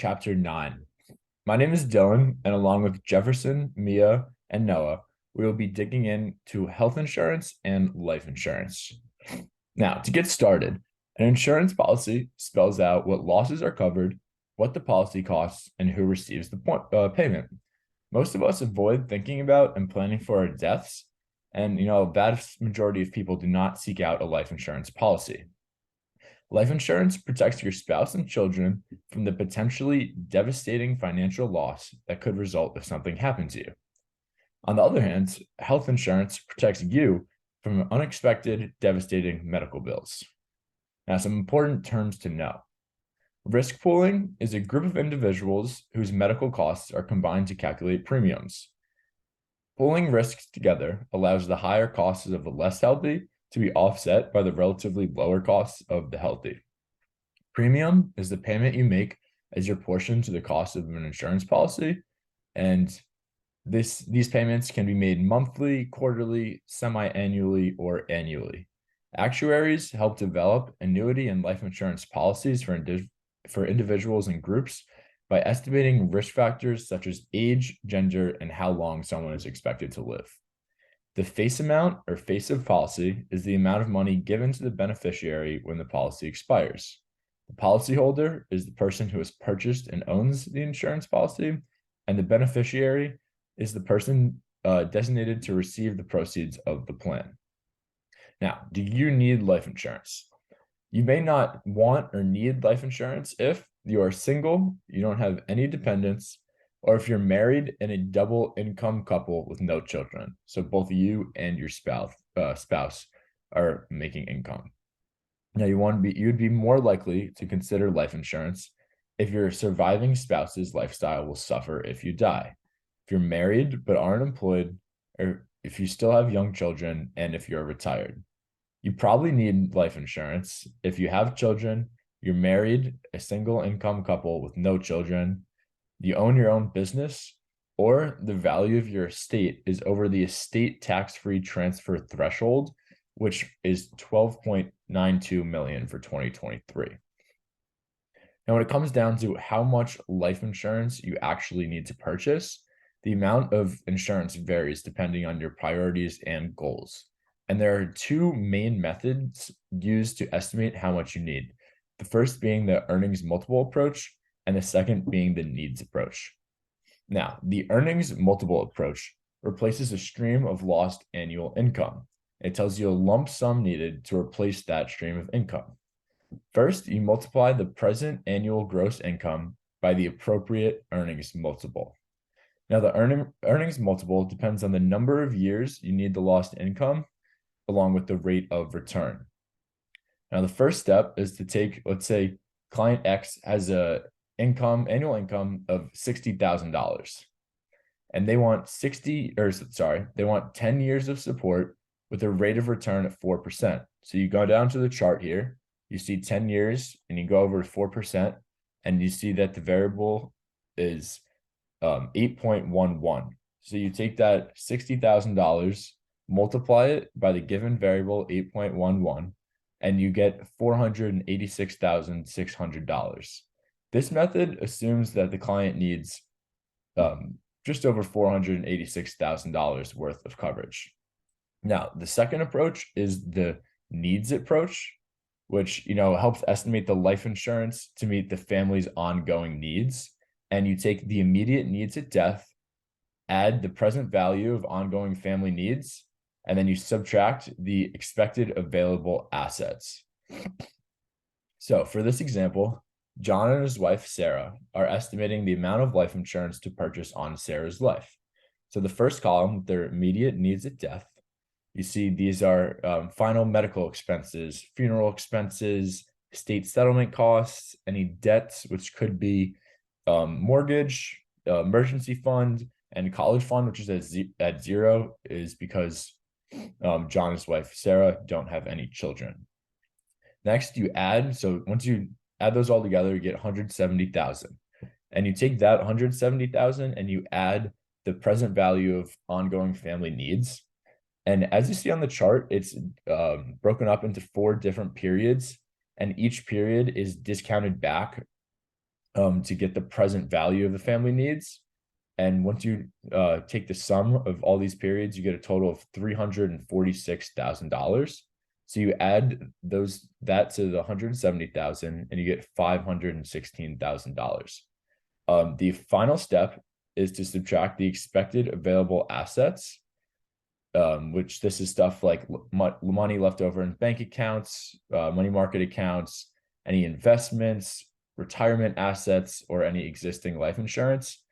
Chapter 9. My name is Dylan, and along with Jefferson, Mia, and Noah, we will be digging into health insurance and life insurance. Now, to get started, an insurance policy spells out what losses are covered, what the policy costs, and who receives the payment. Most of us avoid thinking about and planning for our deaths, and a vast majority of people do not seek out a life insurance policy. Life insurance protects your spouse and children from the potentially devastating financial loss that could result if something happens to you. On the other hand, health insurance protects you from unexpected, devastating medical bills. Now, some important terms to know. Risk pooling is a group of individuals whose medical costs are combined to calculate premiums. Pooling risks together allows the higher costs of the less healthy to be offset by the relatively lower costs of the healthy. Premium is the payment you make as your portion to the cost of an insurance policy, and these payments can be made monthly, quarterly, semi-annually, or annually. Actuaries help develop annuity and life insurance policies for individuals and groups by estimating risk factors such as age, gender, and how long someone is expected to live. The face amount or face of policy is the amount of money given to the beneficiary when the policy expires. The policyholder is the person who has purchased and owns the insurance policy, and the beneficiary is the person designated to receive the proceeds of the plan. Now, do you need life insurance? You may not want or need life insurance if you are single, you don't have any dependents, or if you're married and a double income couple with no children. So both you and your spouse are making income. Now you'd be more likely to consider life insurance if your surviving spouse's lifestyle will suffer if you die, if you're married but aren't employed, or if you still have young children, and if you're retired. You probably need life insurance if you have children, you're married, a single income couple with no children, you own your own business, or the value of your estate is over the estate tax-free transfer threshold, which is 12.92 million for 2023. Now, when it comes down to how much life insurance you actually need to purchase, the amount of insurance varies depending on your priorities and goals. And there are two main methods used to estimate how much you need. The first being the earnings multiple approach, and the second being the needs approach. Now, the earnings multiple approach replaces a stream of lost annual income. It tells you a lump sum needed to replace that stream of income. First, you multiply the present annual gross income by the appropriate earnings multiple. Now, the earnings multiple depends on the number of years you need the lost income along with the rate of return. Now, the first step is to take, let's say, client X has a annual income of $60,000, and they want 10 years of support with a rate of return at 4%. So you go down to the chart here, you see 10 years, and you go over to 4%, and you see that the variable is 8.11. So you take that $60,000, multiply it by the given variable 8.11, and you get $486,600. This method assumes that the client needs just over $486,000 worth of coverage. Now, the second approach is the needs approach, which helps estimate the life insurance to meet the family's ongoing needs. And you take the immediate needs at death, add the present value of ongoing family needs, and then you subtract the expected available assets. So for this example, John and his wife, Sarah, are estimating the amount of life insurance to purchase on Sarah's life. So the first column, their immediate needs at death. You see these are final medical expenses, funeral expenses, estate settlement costs, any debts, which could be mortgage, emergency fund, and college fund, which is at zero, is because John and his wife, Sarah, don't have any children. Next, you add, so once you add those all together, you get 170,000. And you take that 170,000 and you add the present value of ongoing family needs. And as you see on the chart, it's broken up into 4 different periods, and each period is discounted back to get the present value of the family needs. And once you take the sum of all these periods, you get a total of $346,000. So you add that to the 170,000, and you get $516,000. The final step is to subtract the expected available assets, which this is stuff like money left over in bank accounts, money market accounts, any investments, retirement assets, or any existing life insurance.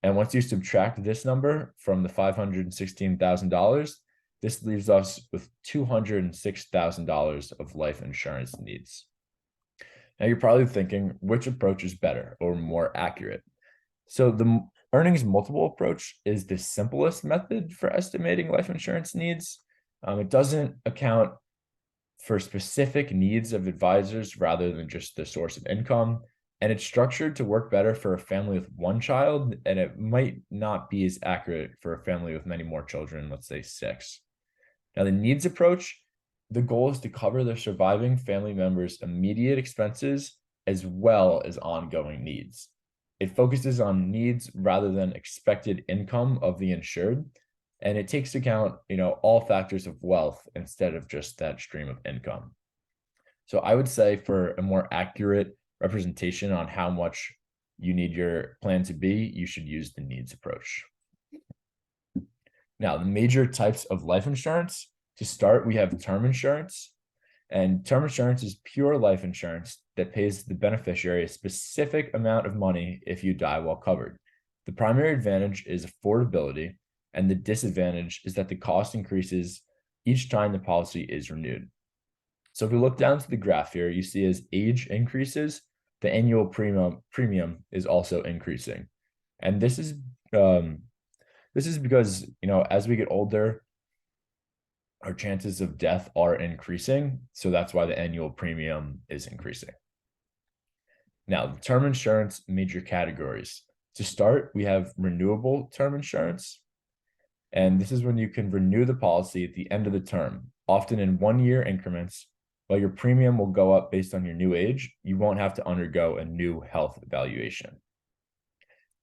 And once you subtract this number from the $516,000, this leaves us with $206,000 of life insurance needs. Now you're probably thinking, which approach is better or more accurate? So the earnings multiple approach is the simplest method for estimating life insurance needs. It doesn't account for specific needs of advisors rather than just the source of income. And it's structured to work better for a family with one child, and it might not be as accurate for a family with many more children, let's say 6. Now, the needs approach, the goal is to cover the surviving family member's immediate expenses as well as ongoing needs. It focuses on needs rather than expected income of the insured, and it takes account, all factors of wealth instead of just that stream of income. So I would say for a more accurate representation on how much you need your plan to be, you should use the needs approach. Now, the major types of life insurance. To start, we have term insurance. And term insurance is pure life insurance that pays the beneficiary a specific amount of money if you die while covered. The primary advantage is affordability, and the disadvantage is that the cost increases each time the policy is renewed. So if we look down to the graph here, you see as age increases, the annual premium is also increasing. And this is because, as we get older, our chances of death are increasing. So that's why the annual premium is increasing. Now, the term insurance major categories. To start, we have renewable term insurance. And this is when you can renew the policy at the end of the term, often in 1-year increments. While your premium will go up based on your new age, you won't have to undergo a new health evaluation.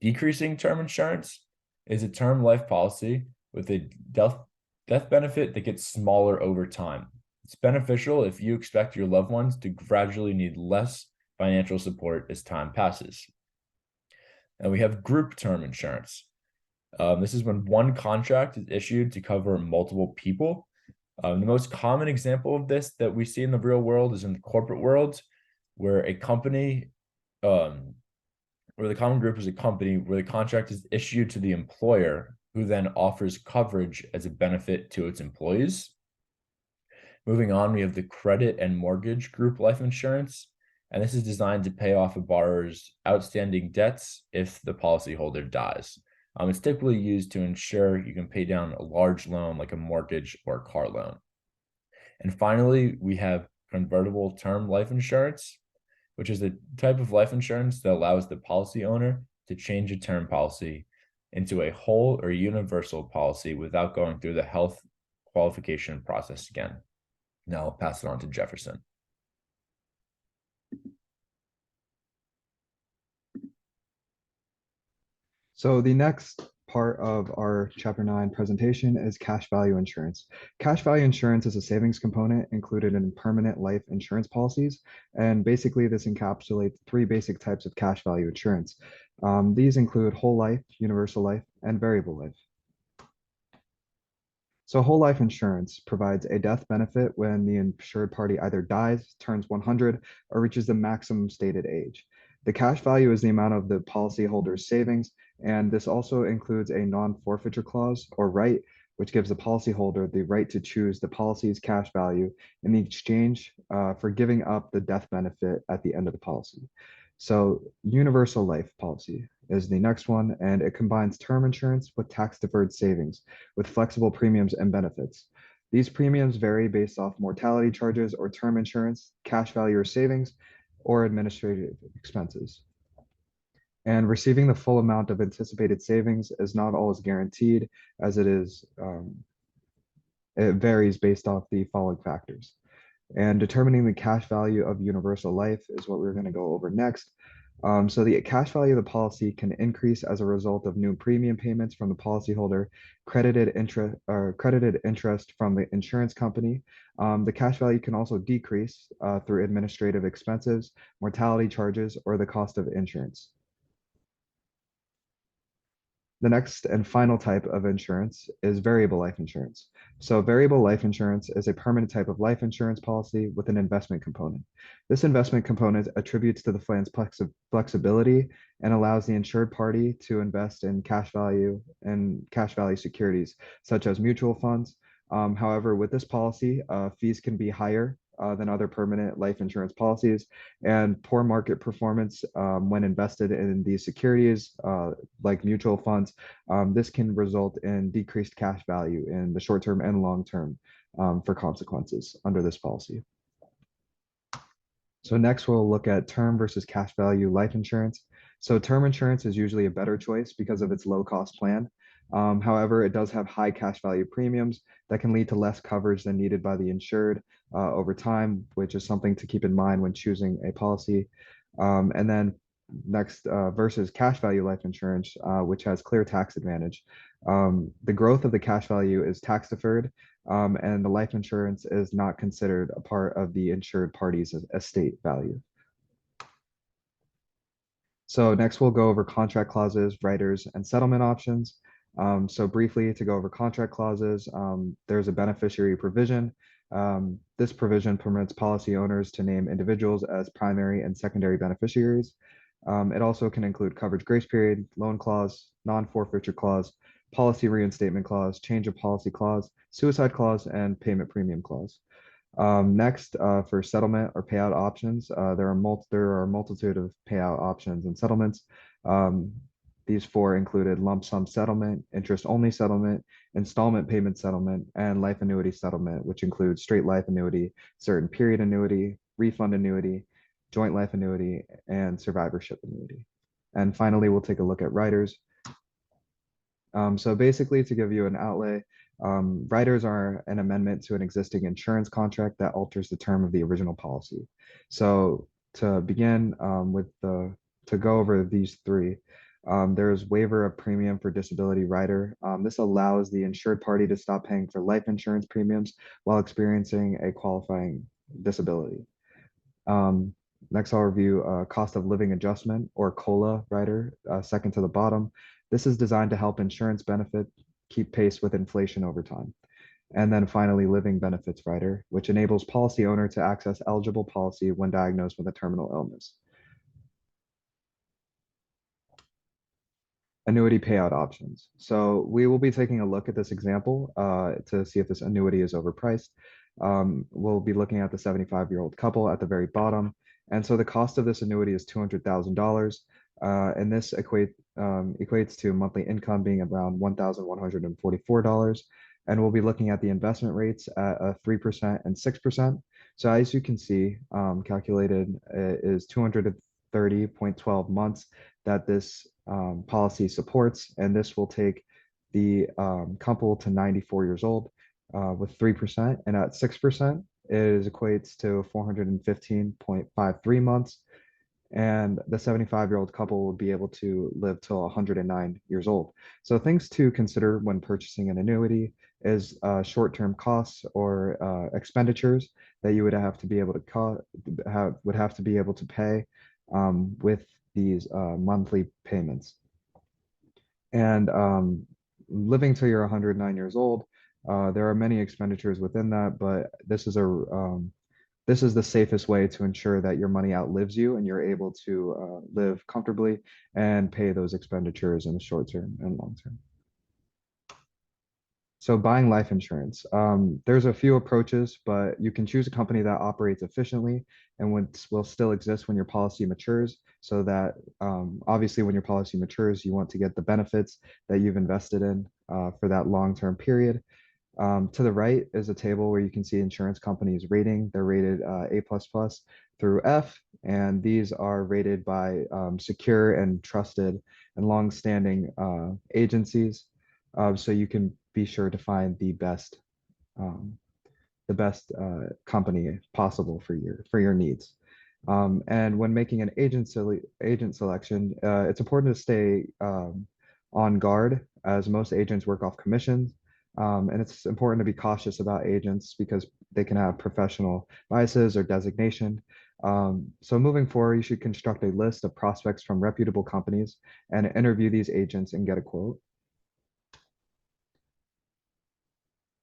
Decreasing term insurance is a term life policy with a death benefit that gets smaller over time. It's beneficial if you expect your loved ones to gradually need less financial support as time passes. And we have group term insurance. This is when one contract is issued to cover multiple people. The most common example of this that we see in the real world is in the corporate world, where a company, where the common group is a company where the contract is issued to the employer, who then offers coverage as a benefit to its employees. Moving on, we have the credit and mortgage group life insurance, and this is designed to pay off a borrower's outstanding debts if the policyholder dies. It's typically used to ensure you can pay down a large loan like a mortgage or a car loan. And finally, we have convertible term life insurance, which is a type of life insurance that allows the policy owner to change a term policy into a whole or universal policy without going through the health qualification process again. Now I'll pass it on to Jefferson. So the next part of our Chapter 9 presentation is cash value insurance. Cash value insurance is a savings component included in permanent life insurance policies. And basically this encapsulates 3 basic types of cash value insurance. These include whole life, universal life, and variable life. So whole life insurance provides a death benefit when the insured party either dies, turns 100, or reaches the maximum stated age. The cash value is the amount of the policyholder's savings, and this also includes a non-forfeiture clause or right, which gives the policyholder the right to choose the policy's cash value in the exchange for giving up the death benefit at the end of the policy. So universal life policy is the next one, and it combines term insurance with tax-deferred savings with flexible premiums and benefits. These premiums vary based off mortality charges or term insurance, cash value or savings, or administrative expenses. And receiving the full amount of anticipated savings is not always guaranteed, as it varies based off the following factors. And determining the cash value of universal life is what we're going to go over next. So the cash value of the policy can increase as a result of new premium payments from the policyholder, credited interest from the insurance company. The cash value can also decrease through administrative expenses, mortality charges, or the cost of insurance. The next and final type of insurance is variable life insurance. So, variable life insurance is a permanent type of life insurance policy with an investment component. This investment component attributes to the plan's flexibility and allows the insured party to invest in cash value securities, such as mutual funds. However, with this policy, fees can be higher than other permanent life insurance policies, and poor market performance when invested in these securities, like mutual funds, this can result in decreased cash value in the short term and long term for consequences under this policy. So next we'll look at term versus cash value life insurance. So term insurance is usually a better choice because of its low cost plan. However, it does have high cash value premiums that can lead to less coverage than needed by the insured over time, which is something to keep in mind when choosing a policy. And then next versus cash value life insurance, which has clear tax advantage. The growth of the cash value is tax deferred, and the life insurance is not considered a part of the insured party's estate value. So next we'll go over contract clauses, riders, and settlement options. So briefly to go over contract clauses, there's a beneficiary provision. This provision permits policy owners to name individuals as primary and secondary beneficiaries. It also can include coverage grace period, loan clause, non-forfeiture clause, policy reinstatement clause, change of policy clause, suicide clause, and payment premium clause. Next, for settlement or payout options, there are a multitude of payout options and settlements. Um, these four included lump sum settlement, interest only settlement, installment payment settlement, and life annuity settlement, which includes straight life annuity, certain period annuity, refund annuity, joint life annuity, and survivorship annuity. And finally, we'll take a look at riders. So basically, to give you an outlay, riders are an amendment to an existing insurance contract that alters the term of the original policy. So to begin to go over these three, there's waiver of premium for disability rider. This allows the insured party to stop paying for life insurance premiums while experiencing a qualifying disability. Um, Next, I'll review cost of living adjustment or COLA rider, second to the bottom. This is designed to help insurance benefit keep pace with inflation over time. And then finally, living benefits rider, which enables policy owner to access eligible policy when diagnosed with a terminal illness. Annuity payout options. So we will be taking a look at this example to see if this annuity is overpriced. We'll be looking at the 75-year-old couple at the very bottom. And so the cost of this annuity is $200,000. And this equates to monthly income being around $1,144. And we'll be looking at the investment rates at 3% and 6%. So as you can see, calculated is 230.12 months that this policy supports, and this will take the couple to 94 years old with 3%, and at 6%, it equates to 415.53 months, and the 75-year-old couple will be able to live till 109 years old. So things to consider when purchasing an annuity is short-term costs or expenditures that you would have to be able to pay with these monthly payments. And living till you're 109 years old, there are many expenditures within that, but this is the safest way to ensure that your money outlives you and you're able to live comfortably and pay those expenditures in the short term and long term. So buying life insurance, there's a few approaches, but you can choose a company that operates efficiently and will still exist when your policy matures. So that obviously when your policy matures, you want to get the benefits that you've invested in for that long-term period. To the right is a table where you can see insurance companies rating. They're rated A++ through F, and these are rated by secure and trusted and long-standing agencies. So you can be sure to find um, the best company possible for your needs. And when making an agent selection, it's important to stay on guard as most agents work off commissions. And it's important to be cautious about agents because they can have professional biases or designation. So moving forward, you should construct a list of prospects from reputable companies and interview these agents and get a quote.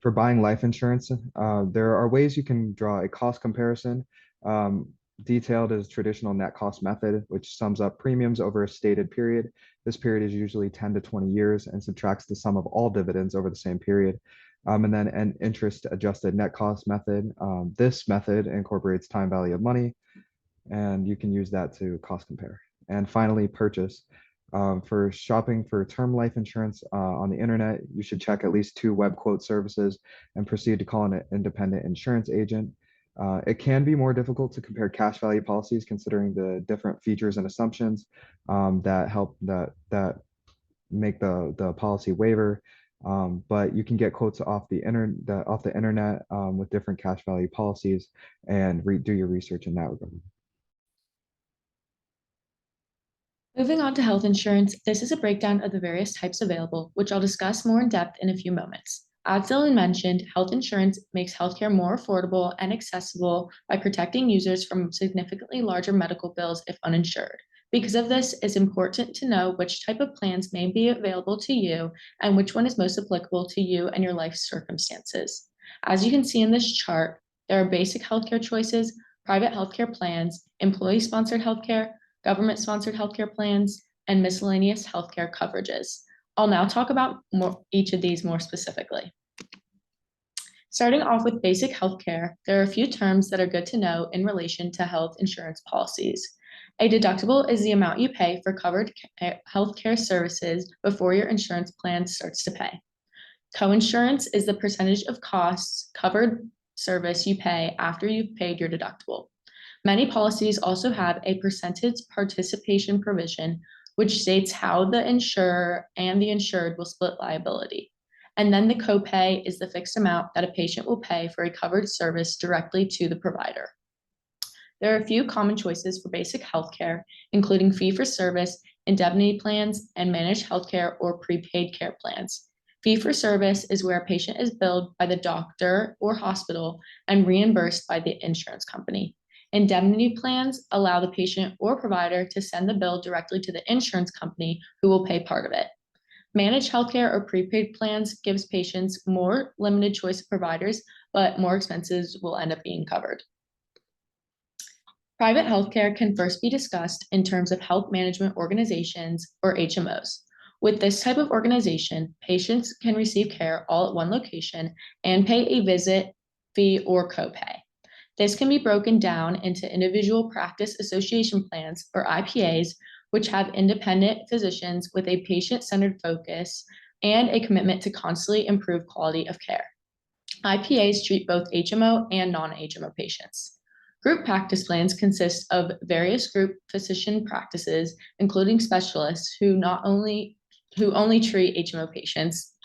For buying life insurance, there are ways you can draw a cost comparison. Um, Detailed as traditional net cost method, which sums up premiums over a stated period. This period is usually 10 to 20 years and subtracts the sum of all dividends over the same period. And then an interest adjusted net cost method. This method incorporates time value of money, and you can use that to cost compare. And finally, purchase. For shopping for term life insurance on the internet, you should check at least 2 web quote services and proceed to call an independent insurance agent. It can be more difficult to compare cash value policies considering the different features and assumptions that make the policy waiver. But you can get quotes off the internet with different cash value policies and do your research in that regard. Moving on to health insurance, this is a breakdown of the various types available, which I'll discuss more in depth in a few moments. As Dylan mentioned, health insurance makes healthcare more affordable and accessible by protecting users from significantly larger medical bills if uninsured. Because of this, it's important to know which type of plans may be available to you and which one is most applicable to you and your life circumstances. As you can see in this chart, there are basic healthcare choices, private healthcare plans, employee-sponsored healthcare, government-sponsored healthcare plans, and miscellaneous healthcare coverages. I'll now talk about each of these more specifically. Starting off with basic healthcare, there are a few terms that are good to know in relation to health insurance policies. A deductible is the amount you pay for covered healthcare services before your insurance plan starts to pay. Coinsurance is the percentage of costs covered service you pay after you've paid your deductible. Many policies also have a percentage participation provision, which states how the insurer and the insured will split liability. And then the copay is the fixed amount that a patient will pay for a covered service directly to the provider. There are a few common choices for basic healthcare, including fee-for-service, indemnity plans, and managed healthcare or prepaid care plans. Fee-for-service is where a patient is billed by the doctor or hospital and reimbursed by the insurance company. Indemnity plans allow the patient or provider to send the bill directly to the insurance company who will pay part of it. Managed healthcare or prepaid plans gives patients more limited choice of providers, but more expenses will end up being covered. Private healthcare can first be discussed in terms of health management organizations or HMOs. With this type of organization, patients can receive care all at one location and pay a visit fee or copay. This can be broken down into individual practice association plans or IPAs, which have independent physicians with a patient-centered focus and a commitment to constantly improve quality of care. IPAs treat both HMO and non-HMO patients. Group practice plans consist of various group physician practices, including specialists who only treat HMO patients.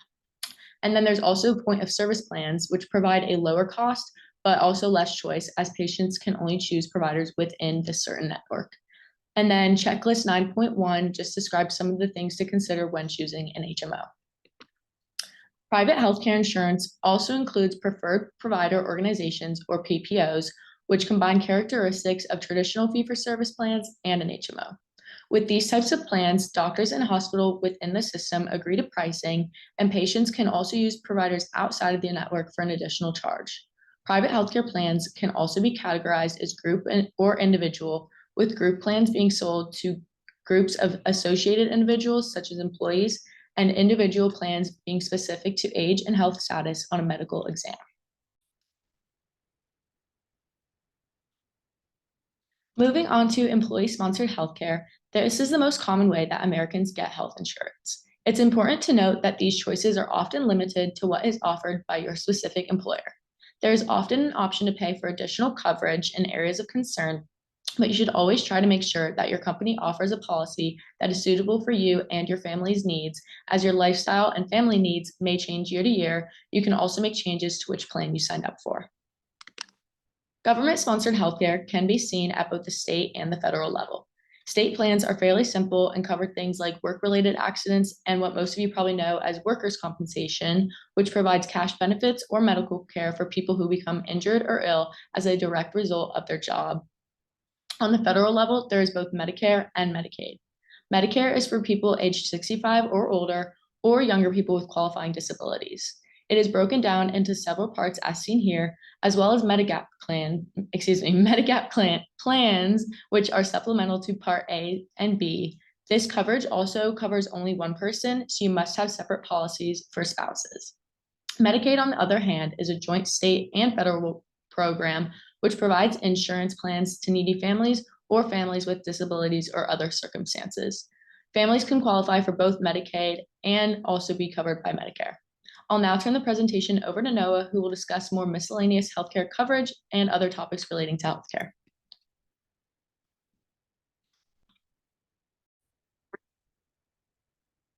And then there's also point of service plans, which provide a lower cost but also less choice as patients can only choose providers within the certain network. And then checklist 9.1 just describes some of the things to consider when choosing an HMO. Private healthcare insurance also includes preferred provider organizations or PPOs, which combine characteristics of traditional fee-for-service plans and an HMO. With these types of plans, doctors and hospitals within the system agree to pricing, and patients can also use providers outside of the network for an additional charge. Private healthcare plans can also be categorized as group or individual, with group plans being sold to groups of associated individuals, such as employees, and individual plans being specific to age and health status on a medical exam. Moving on to employee-sponsored healthcare, this is the most common way that Americans get health insurance. It's important to note that these choices are often limited to what is offered by your specific employer. There is often an option to pay for additional coverage in areas of concern, but you should always try to make sure that your company offers a policy that is suitable for you and your family's needs. As your lifestyle and family needs may change year to year, you can also make changes to which plan you signed up for. Government-sponsored healthcare can be seen at both the state and the federal level. State plans are fairly simple and cover things like work-related accidents and what most of you probably know as workers' compensation, which provides cash benefits or medical care for people who become injured or ill as a direct result of their job. On the federal level, there is both Medicare and Medicaid. Medicare is for people aged 65 or older or younger people with qualifying disabilities. It is broken down into several parts as seen here, as well as Medigap plans, which are supplemental to Part A and B. This coverage also covers only one person, so you must have separate policies for spouses. Medicaid, on the other hand, is a joint state and federal program which provides insurance plans to needy families or families with disabilities or other circumstances. Families can qualify for both Medicaid and also be covered by Medicare. I'll now turn the presentation over to Noah, who will discuss more miscellaneous healthcare coverage and other topics relating to healthcare.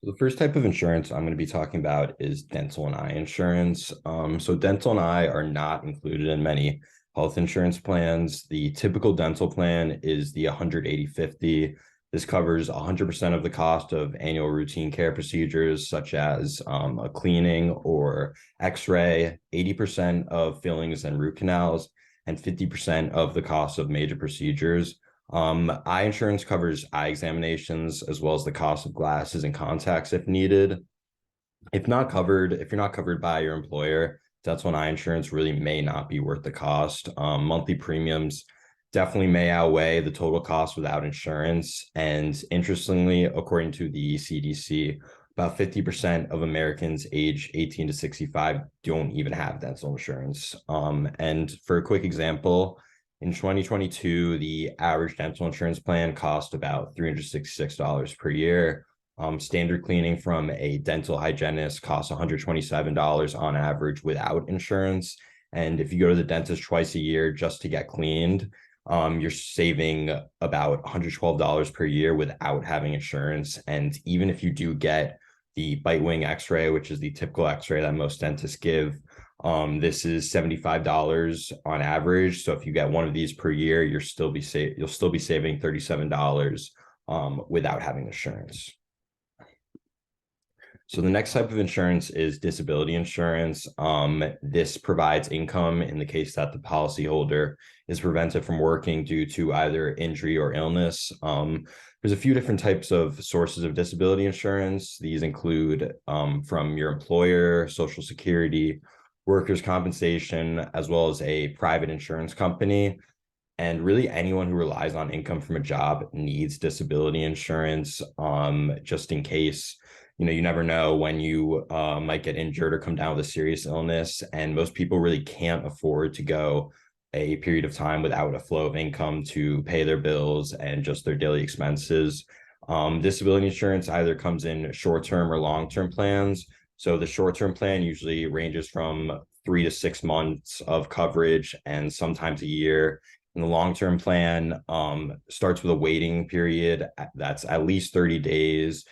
The first type of insurance I'm going to be talking about is dental and eye insurance. So dental and eye are not included in many health insurance plans. The typical dental plan is the 180/50. This covers 100% of the cost of annual routine care procedures, such as a cleaning or x-ray, 80% of fillings and root canals, and 50% of the cost of major procedures. Eye insurance covers eye examinations as well as the cost of glasses and contacts if needed. If you're not covered by your employer, dental and eye insurance really may not be worth the cost. Monthly premiums definitely may outweigh the total cost without insurance. And interestingly, according to the CDC, about 50% of Americans age 18 to 65 don't even have dental insurance. And for a quick example, in 2022, the average dental insurance plan cost about $366 per year. Standard cleaning from a dental hygienist costs $127 on average without insurance. And if you go to the dentist twice a year just to get cleaned, you're saving about $112 per year without having insurance. And even if you do get the bite wing x-ray, which is the typical x-ray that most dentists give, this is $75 on average. So if you get one of these per year, you'll still be saving $37 without having insurance. So the next type of insurance is disability insurance. This provides income in the case that the policyholder is prevented from working due to either injury or illness. There's a few different types of sources of disability insurance. These include from your employer, Social Security, workers' compensation, as well as a private insurance company. And really anyone who relies on income from a job needs disability insurance, just in case. You never know when you might get injured or come down with a serious illness. And most people really can't afford to go a period of time without a flow of income to pay their bills and just their daily expenses. Disability insurance either comes in short-term or long-term plans. So the short-term plan usually ranges from 3 to 6 months of coverage and sometimes a year. And the long-term plan starts with a waiting period that's at least 30 days.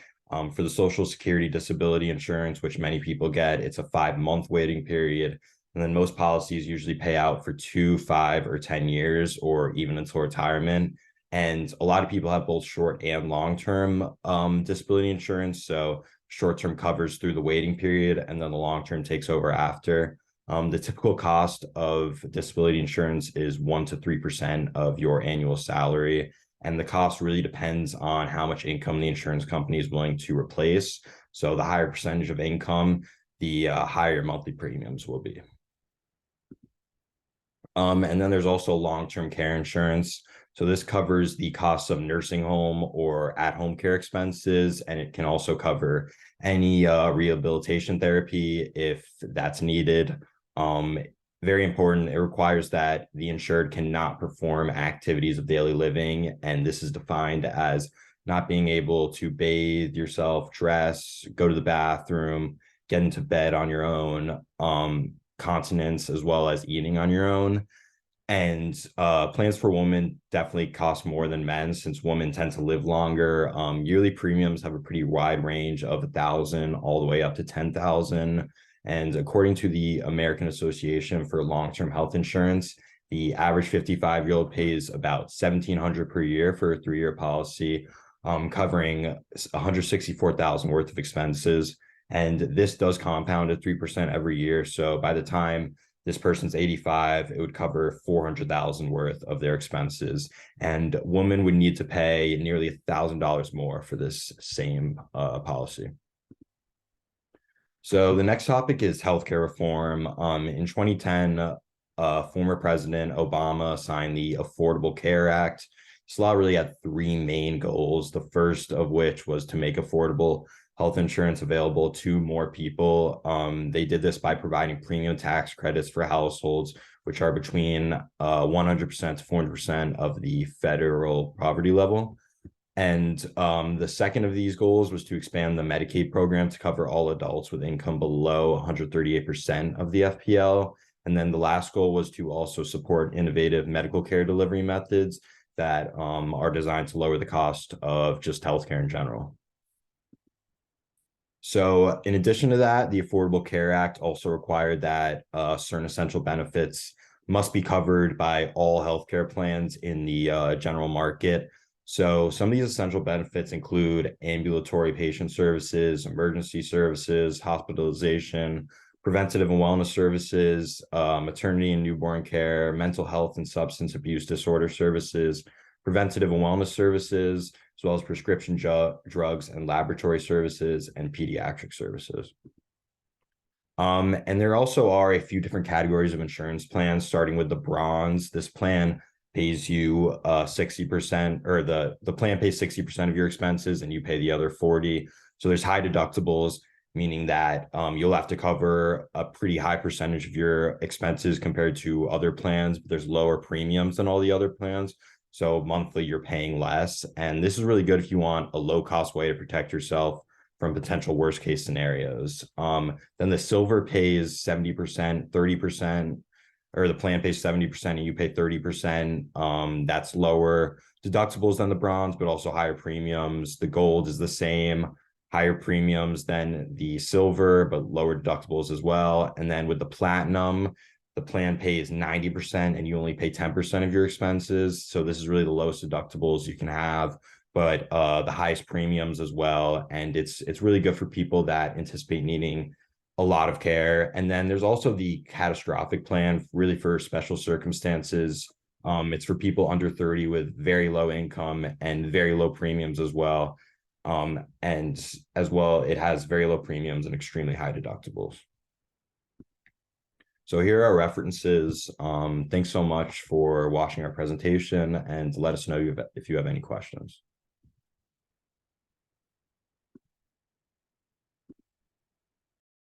For the Social Security disability insurance, which many people get, it's a 5-month waiting period. And then most policies usually pay out for 2, 5, or 10 years, or even until retirement. And a lot of people have both short and long-term disability insurance. So short-term covers through the waiting period, and then the long-term takes over after. The typical cost of disability insurance is 1 to 3% of your annual salary. And the cost really depends on how much income the insurance company is willing to replace. So the higher percentage of income, the higher monthly premiums will be. And then there's also long-term care insurance. So this covers the costs of nursing home or at-home care expenses, and it can also cover any rehabilitation therapy if that's needed. Very important, it requires that the insured cannot perform activities of daily living, and this is defined as not being able to bathe yourself, dress, go to the bathroom, get into bed on your own, continence, as well as eating on your own. And plans for women definitely cost more than men since women tend to live longer. Yearly premiums have a pretty wide range of $1,000 all the way up to $10,000. And according to the American Association for Long-Term Health Insurance, The average 55-year-old pays about $1,700 per year for a 3-year policy, covering $164,000 worth of expenses. And this does compound at 3% every year. So by the time this person's 85, it would cover $400,000 worth of their expenses. And women would need to pay nearly $1,000 more for this same policy. So the next topic is healthcare reform. In 2010, former President Obama signed the Affordable Care Act. This law really had 3 main goals, the first of which was to make affordable health insurance available to more people. They did this by providing premium tax credits for households, which are between 100% to 400% of the federal poverty level. And the second of these goals was to expand the Medicaid program to cover all adults with income below 138% of the FPL. And then the last goal was to also support innovative medical care delivery methods that are designed to lower the cost of just healthcare in general. So in addition to that, the Affordable Care Act also required that certain essential benefits must be covered by all healthcare plans in the general market. So some of these essential benefits include ambulatory patient services, emergency services, hospitalization, preventative and wellness services, maternity and newborn care, mental health and substance abuse disorder services, preventative and wellness services, as well as prescription drugs and laboratory services and pediatric services. And there also are a few different categories of insurance plans, starting with the bronze. This plan pays you 60%, or the plan pays 60% of your expenses and you pay the other 40. So there's high deductibles, meaning that you'll have to cover a pretty high percentage of your expenses compared to other plans, but there's lower premiums than all the other plans. So monthly you're paying less. And this is really good if you want a low cost way to protect yourself from potential worst case scenarios. Then the silver pays 70%, 30%, or the plan pays 70% and you pay 30%. That's lower deductibles than the bronze, but also higher premiums. The gold is the same, higher premiums than the silver, but lower deductibles as well. And then with the platinum, the plan pays 90% and you only pay 10% of your expenses. So this is really the lowest deductibles you can have, but the highest premiums as well. And it's really good for people that anticipate needing a lot of care. And then there's also the catastrophic plan, really for special circumstances. It's for people under 30 with very low income and very low premiums as well. And as well, it has very low premiums and extremely high deductibles. So here are references. Thanks so much for watching our presentation, and let us know if you have any questions.